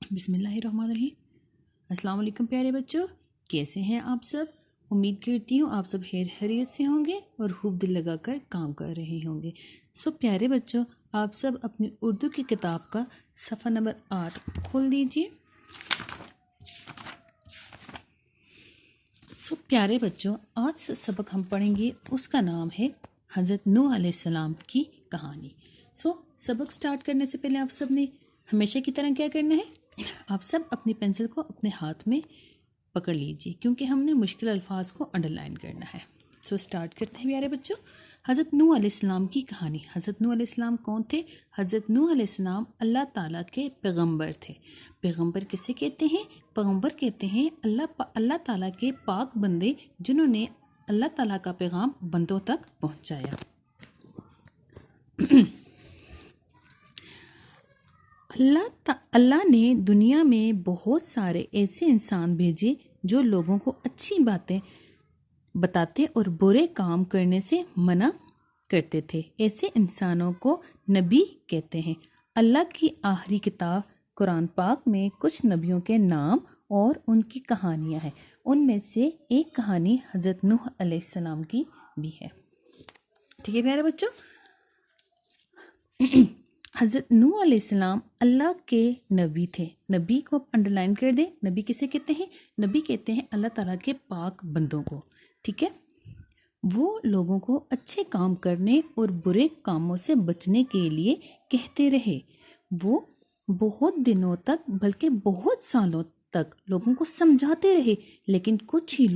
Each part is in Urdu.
بسم اللہ الرحمن الرحیم۔ السلام علیکم پیارے بچوں، کیسے ہیں آپ سب؟ امید کرتی ہوں آپ سب خیریت سے ہوں گے اور خوب دل لگا کر کام کر رہے ہوں گے۔ پیارے بچوں، آپ سب اپنی اردو کی کتاب کا صفحہ نمبر 8 کھول دیجئے۔ پیارے بچوں، آج سبق ہم پڑھیں گے، اس کا نام ہے حضرت نوح علیہ السلام کی کہانی۔ سبق سٹارٹ کرنے سے پہلے آپ سب نے ہمیشہ کی طرح کیا کرنا ہے؟ آپ سب اپنی پینسل کو اپنے ہاتھ میں پکڑ لیجئے، کیونکہ ہم نے مشکل الفاظ کو انڈر لائن کرنا ہے۔ سٹارٹ کرتے ہیں پیارے بچوں۔ حضرت نوح علیہ السلام کی کہانی۔ حضرت نوح علیہ السلام کون تھے؟ حضرت نوح علیہ السلام اللہ تعالیٰ کے پیغمبر تھے۔ پیغمبر کسے کہتے ہیں؟ پیغمبر کہتے ہیں اللہ تعالیٰ کے پاک بندے، جنہوں نے اللہ تعالیٰ کا پیغام بندوں تک پہنچایا۔ اللہ نے دنیا میں بہت سارے ایسے انسان بھیجے جو لوگوں کو اچھی باتیں بتاتے اور برے کام کرنے سے منع کرتے تھے۔ ایسے انسانوں کو نبی کہتے ہیں۔ اللہ کی آخری کتاب قرآن پاک میں کچھ نبیوں کے نام اور ان کی کہانیاں ہیں۔ ان میں سے ایک کہانی حضرت نوح علیہ السلام کی بھی ہے۔ ٹھیک ہے پیارے بچوں؟ حضرت نوح علیہ السلام اللہ کے نبی تھے۔ نبی کو انڈر لائن کر دیں۔ نبی کسے کہتے ہیں؟ نبی کہتے ہیں اللہ تعالیٰ کے پاک بندوں کو۔ ٹھیک ہے؟ وہ لوگوں کو اچھے کام کرنے اور برے کاموں سے بچنے کے لیے کہتے رہے۔ وہ بہت دنوں تک بلکہ بہت سالوں تک لوگوں کو سمجھاتے رہے، لیکن کچھ ہی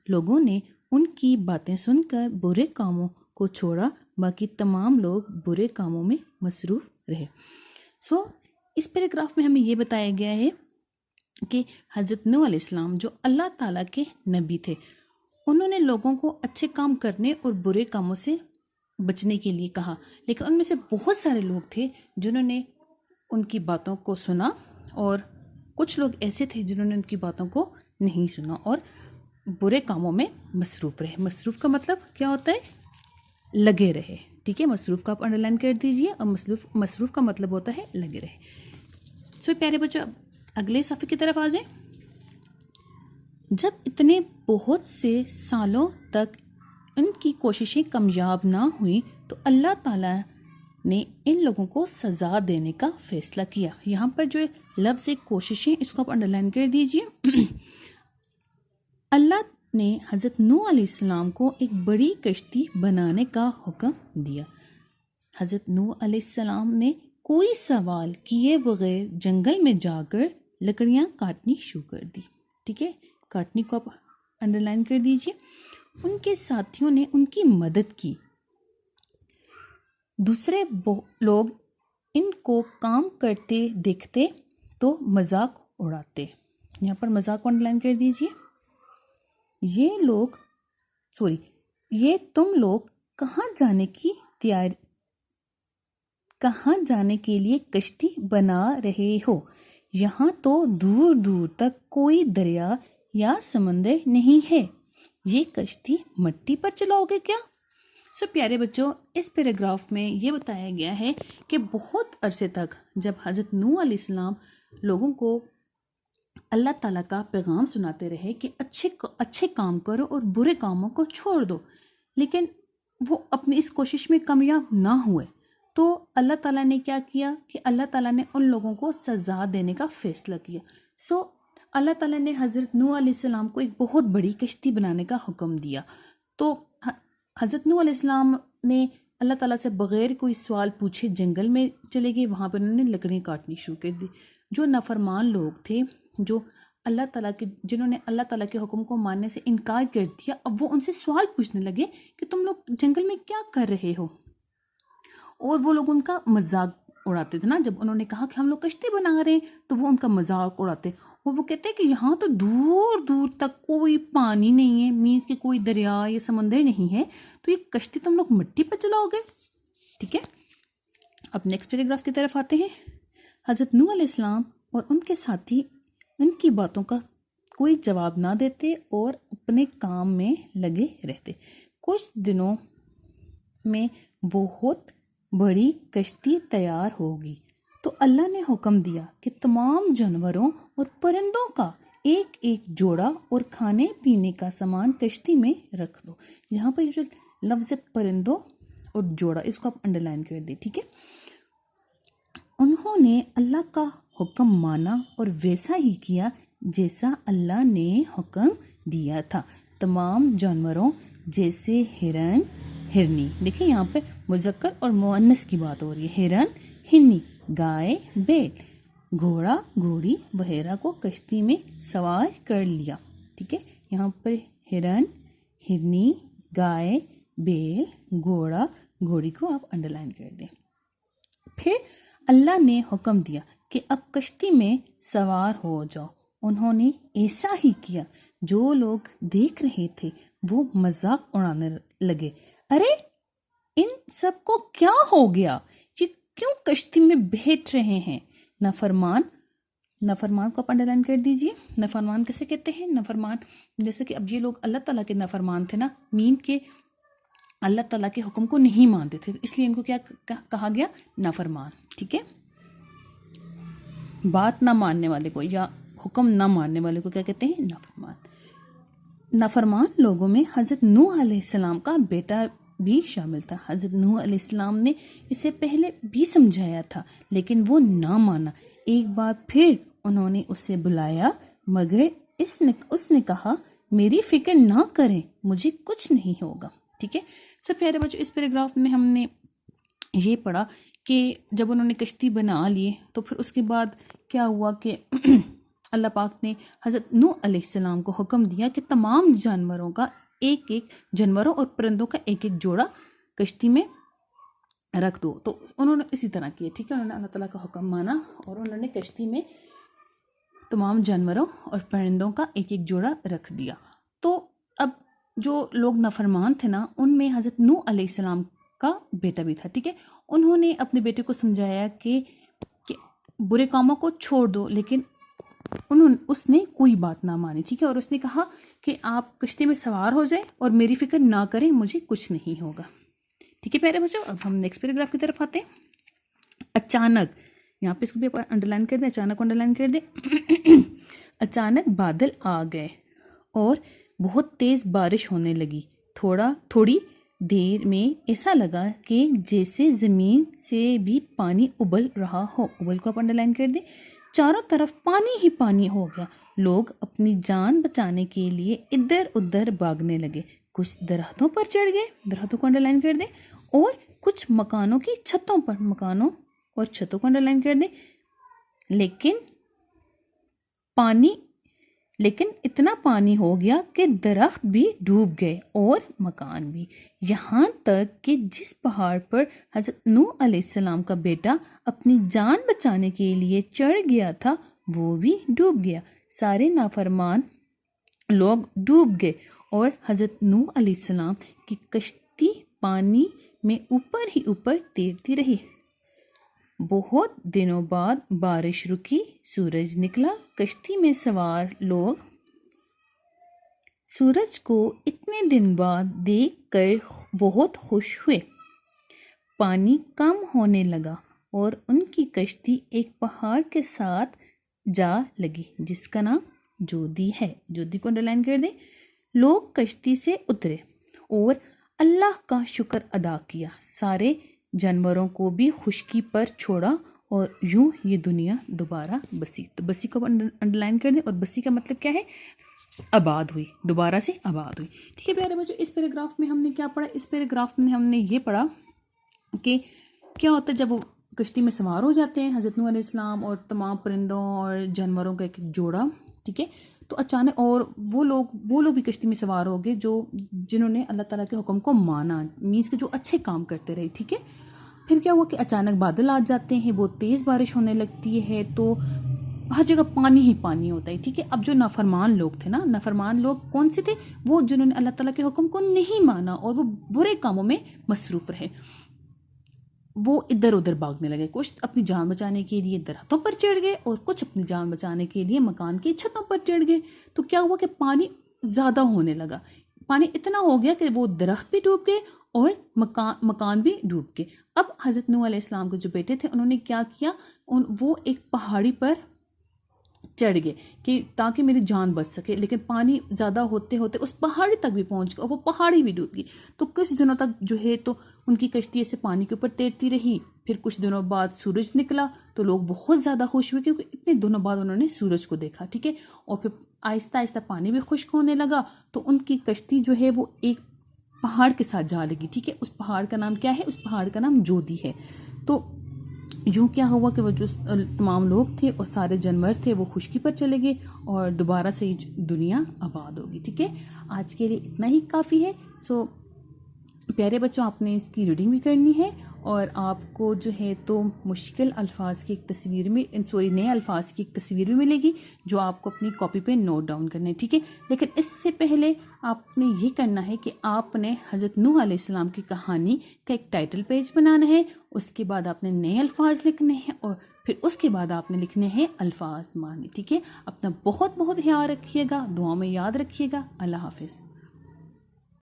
لوگوں نے ان کی باتیں سن کر برے کاموں کو چھوڑا، باقی تمام لوگ برے کاموں میں مصروف رہے۔ اس پیراگراف میں ہمیں یہ بتایا گیا ہے کہ حضرت نوح علیہ السلام جو اللہ تعالیٰ کے نبی تھے، انہوں نے لوگوں کو اچھے کام کرنے اور برے کاموں سے بچنے کے لیے کہا، لیکن ان میں سے بہت سارے لوگ تھے جنہوں نے ان کی باتوں کو سنا، اور کچھ لوگ ایسے تھے جنہوں نے ان کی باتوں کو نہیں سنا اور برے کاموں میں مصروف رہے۔ مصروف کا مطلب کیا ہوتا ہے؟ لگے رہے۔ ٹھیک ہے؟ مصروف کا آپ انڈر لائن کر دیجئے، اور مصروف کا مطلب ہوتا ہے لگے رہے۔ پیارے بچوں، اگلے صفحے کی طرف آ جائیں۔ جب اتنے بہت سے سالوں تک ان کی کوششیں کامیاب نہ ہوئیں تو اللہ تعالیٰ نے ان لوگوں کو سزا دینے کا فیصلہ کیا۔ یہاں پر جو لفظ کوششیں، اس کو آپ انڈر لائن کر دیجئے۔ اللہ نے حضرت نوح علیہ السلام کو ایک بڑی کشتی بنانے کا حکم دیا۔ حضرت نوح علیہ السلام نے کوئی سوال کیے بغیر جنگل میں جا کر لکڑیاں کاٹنی شروع کر دی۔ ٹھیک ہے؟ کاٹنی کو آپ انڈر لائن کر دیجئے۔ ان کے ساتھیوں نے ان کی مدد کی۔ دوسرے لوگ ان کو کام کرتے دیکھتے تو مذاق اڑاتے۔ یہاں پر مذاق کو انڈر لائن کر دیجئے۔ یہ تم لوگ کہاں جانے کے لیے کشتی بنا رہے ہو؟ یہاں تو دور دور تک کوئی دریا یا سمندر نہیں ہے، یہ کشتی مٹی پر چلاؤ گے کیا؟ پیارے بچوں، اس پیراگراف میں یہ بتایا گیا ہے کہ بہت عرصے تک جب حضرت نوح علیہ السلام لوگوں کو اللہ تعالیٰ کا پیغام سناتے رہے کہ اچھے کام کرو اور برے کاموں کو چھوڑ دو، لیکن وہ اپنی اس کوشش میں کامیاب نہ ہوئے، تو اللہ تعالیٰ نے کیا کیا کہ اللہ تعالیٰ نے ان لوگوں کو سزا دینے کا فیصلہ کیا۔ اللہ تعالیٰ نے حضرت نوح علیہ السلام کو ایک بہت بڑی کشتی بنانے کا حکم دیا۔ تو حضرت نوح علیہ السلام نے اللہ تعالیٰ سے بغیر کوئی سوال پوچھے جنگل میں چلے گئے، وہاں پر انہوں نے لکڑیاں کاٹنی شروع کر دی۔ جو نافرمان لوگ تھے، جو جنہوں نے اللہ تعالیٰ کے حکم کو ماننے سے انکار کر دیا، اب وہ ان سے سوال پوچھنے لگے کہ تم لوگ جنگل میں کیا کر رہے ہو؟ اور وہ لوگ ان کا مذاق اڑاتے تھے نا۔ جب انہوں نے کہا کہ ہم لوگ کشتی بنا رہے ہیں تو وہ ان کا مذاق اڑاتے، اور وہ کہتے کہ یہاں تو دور دور تک کوئی پانی نہیں ہے، مینس کہ کوئی دریا یا سمندر نہیں ہے، تو یہ کشتی تم لوگ مٹی پر چلاؤ گے؟ ٹھیک ہے؟ اب نیکسٹ پیراگراف کی طرف آتے ہیں۔ حضرت نوح علیہ السلام اور ان کے ساتھی ان کی باتوں کا کوئی جواب نہ دیتے اور اپنے کام میں لگے رہتے۔ کچھ دنوں میں بہت بڑی کشتی تیار ہوگی۔ تو اللہ نے حکم دیا کہ تمام جانوروں اور پرندوں کا ایک ایک جوڑا اور کھانے پینے کا سامان کشتی میں رکھ دو. یہاں پر جو لفظ پرندوں اور جوڑا اس کو آپ انڈر لائن کر دیں. ٹھیک ہے. انہوں نے اللہ کا حکم مانا اور ویسا ہی کیا جیسا اللہ نے حکم دیا تھا. تمام جانوروں جیسے ہرن ہرنی، دیکھیں یہاں پہ مذکر اور مؤنث کی بات ہو رہی ہے، ہرن ہرنی، گائے بیل، گھوڑا گھوڑی وغیرہ کو کشتی میں سوار کر لیا. ٹھیک ہے. یہاں پر ہرن ہرنی گائے بیل گھوڑا گھوڑی کو آپ انڈر لائن کر دیں. پھر اللہ نے حکم دیا کہ اب کشتی میں سوار ہو جاؤ. انہوں نے ایسا ہی کیا. جو لوگ دیکھ رہے تھے وہ مذاق اڑانے لگے. ارے ان سب کو کیا ہو گیا؟ یہ کیوں کشتی میں بیٹھ رہے ہیں؟ نافرمان کو آپ انڈر لائن کر دیجئے. نافرمان کیسے کہتے ہیں؟ نافرمان جیسے کہ اب یہ لوگ اللہ تعالیٰ کے نافرمان تھے نا، مین کے اللہ تعالیٰ کے حکم کو نہیں مانتے تھے، اس لیے ان کو کیا کہا گیا؟ نافرمان. ٹھیک ہے. بات نہ ماننے والے کو یا حکم نہ ماننے والے کو کیا کہتے ہیں؟ نافرمان. نافرمان لوگوں میں حضرت نوح علیہ السلام کا بیٹا بھی شامل تھا. حضرت نوح علیہ السلام نے اسے پہلے بھی سمجھایا تھا لیکن وہ نہ مانا. ایک بار پھر انہوں نے اسے بلایا مگر اس نے کہا میری فکر نہ کریں، مجھے کچھ نہیں ہوگا. ٹھیک ہے. سب پیارے بچوں، اس پیراگراف میں ہم نے یہ پڑھا کہ جب انہوں نے کشتی بنا لیے تو پھر اس کے بعد کیا ہوا کہ اللہ پاک نے حضرت نوح علیہ السلام کو حکم دیا کہ تمام جانوروں کا جانوروں اور پرندوں کا ایک ایک جوڑا کشتی میں رکھ دو. تو انہوں نے اسی طرح کیا. ٹھیک ہے. انہوں نے اللہ تعالیٰ کا حکم مانا اور انہوں نے کشتی میں تمام جانوروں اور پرندوں کا ایک ایک جوڑا رکھ دیا. تو اب جو لوگ نافرمان تھے نا، ان میں حضرت نوح علیہ السلام کا بیٹا بھی تھا. ٹھیک ہے. انہوں نے اپنے بیٹے کو سمجھایا کہ برے کاموں کو چھوڑ دو، لیکن اس نے کوئی بات نہ مانی. ٹھیک ہے. اور اس نے کہا کہ آپ کشتی میں سوار ہو جائیں اور میری فکر نہ کریں، مجھے کچھ نہیں ہوگا. ٹھیک ہے پیارے بچوں. اب ہم نیکسٹ پیراگراف کی طرف آتے ہیں. اچانک، یہاں پہ اس کو بھی انڈر لائن کر دیں، اچانک انڈر لائن کر دیں. اچانک بادل آ گئے اور بہت تیز بارش ہونے لگی. تھوڑی دیر میں ایسا لگا کہ جیسے زمین سے بھی پانی ابل رہا ہو. ابل کو آپ انڈر لائن کر دیں. چاروں طرف پانی ہی پانی ہو گیا. لوگ اپنی جان بچانے کے لیے ادھر ادھر بھاگنے لگے. کچھ درختوں پر چڑھ گئے، درختوں کو انڈر لائن کر دیں. اور کچھ مکانوں کی چھتوں پر، مکانوں اور چھتوں کو انڈر لائن کر دیں. لیکن اتنا پانی ہو گیا کہ درخت بھی ڈوب گئے اور مکان بھی. یہاں تک کہ جس پہاڑ پر حضرت نوح علیہ السلام کا بیٹا اپنی جان بچانے کے لیے چڑھ گیا تھا وہ بھی ڈوب گیا. سارے نافرمان لوگ ڈوب گئے اور حضرت نوح علیہ السلام کی کشتی پانی میں اوپر ہی اوپر تیرتی رہی. بہت دنوں بعد بارش رکی، سورج نکلا. کشتی میں سوار لوگ سورج کو اتنے دن بعد دیکھ کر بہت خوش ہوئے. پانی کم ہونے لگا اور ان کی کشتی ایک پہاڑ کے ساتھ جا لگی جس کا نام جودی ہے. جودی کو انڈر لائن کر دیں. لوگ کشتی سے اترے اور اللہ کا شکر ادا کیا. سارے جانوروں کو بھی خشکی پر چھوڑا اور یوں یہ دنیا دوبارہ بسی. تو بسی کو انڈر لائن کر دیں. اور بسی کا مطلب کیا ہے؟ آباد ہوئی، دوبارہ سے آباد ہوئی. ٹھیک ہے پیارے بچوں. اس پیراگراف میں ہم نے کیا پڑھا؟ اس پیراگراف میں ہم نے یہ پڑھا کہ کیا ہوتا ہے جب وہ کشتی میں سوار ہو جاتے ہیں حضرت نوح علیہ السلام اور تمام پرندوں اور جانوروں کا ایک جوڑا. ٹھیک ہے. تو اچانک اور وہ لوگ بھی کشتی میں سوار ہو گئے جنہوں نے اللہ تعالیٰ کے حکم کو مانا، مینس کہ جو اچھے کام کرتے رہے. ٹھیک ہے. پھر کیا ہوا کہ اچانک بادل آ جاتے ہیں، بہت تیز بارش ہونے لگتی ہے تو ہر جگہ پانی ہی پانی ہوتا ہے. ٹھیک ہے. اب جو نافرمان لوگ تھے نا، نافرمان لوگ کون سے تھے؟ وہ جنہوں نے اللہ تعالیٰ کے حکم کو نہیں مانا اور وہ برے کاموں میں مصروف رہے. وہ ادھر ادھر بھاگنے لگے. کچھ اپنی جان بچانے کے لیے درختوں پر چڑھ گئے اور کچھ اپنی جان بچانے کے لیے مکان کی چھتوں پر چڑھ گئے. تو کیا ہوا کہ پانی زیادہ ہونے لگا. پانی اتنا ہو گیا کہ وہ درخت بھی ڈوب گئے اور مکان بھی ڈوب گئے۔ اب حضرت نوح علیہ السلام کے جو بیٹے تھے انہوں نے کیا کیا، وہ ایک پہاڑی پر چڑھ گئے کہ تاکہ میری جان بچ سکے، لیکن پانی زیادہ ہوتے ہوتے اس پہاڑی تک بھی پہنچ گیا اور وہ پہاڑی بھی ڈوب گئی۔ تو کچھ دنوں تک جو ہے تو ان کی کشتی ایسے پانی کے اوپر تیرتی رہی۔ پھر کچھ دنوں بعد سورج نکلا تو لوگ بہت زیادہ خوش ہوئے کیونکہ اتنے دنوں بعد انہوں نے سورج کو دیکھا، ٹھیک ہے، اور پھر آہستہ آہستہ پانی بھی خشک ہونے لگا تو ان کی کشتی جو ہے وہ ایک پہاڑ کے ساتھ جا لگی، ٹھیک ہے۔ اس پہاڑ کا نام کیا ہے؟ اس پہاڑ کا نام جودی ہے۔ تو یوں کیا ہوا کہ وہ جو تمام لوگ تھے اور سارے جانور تھے وہ خشکی پر چلے گئے اور دوبارہ سے دنیا آباد ہوگی، ٹھیک ہے۔ آج کے لیے اتنا ہی کافی ہے۔ سو پیارے بچوں، آپ نے اس کی ریڈنگ بھی کرنی ہے اور آپ کو جو ہے تو مشکل الفاظ کی ایک تصویر میں نئے الفاظ کی ایک تصویر بھی ملے گی جو آپ کو اپنی کاپی پہ نوٹ ڈاؤن کرنا ہے، ٹھیک ہے۔ لیکن اس سے پہلے آپ نے یہ کرنا ہے کہ آپ نے حضرت نوح علیہ السلام کی کہانی کا ایک ٹائٹل پیج بنانا ہے، اس کے بعد آپ نے نئے الفاظ لکھنے ہیں اور پھر اس کے بعد آپ نے لکھنے ہیں الفاظ معنی، ٹھیک ہے۔ اپنا بہت بہت خیال رکھیے گا، دعاؤں میں یاد رکھیے گا۔ اللہ حافظ۔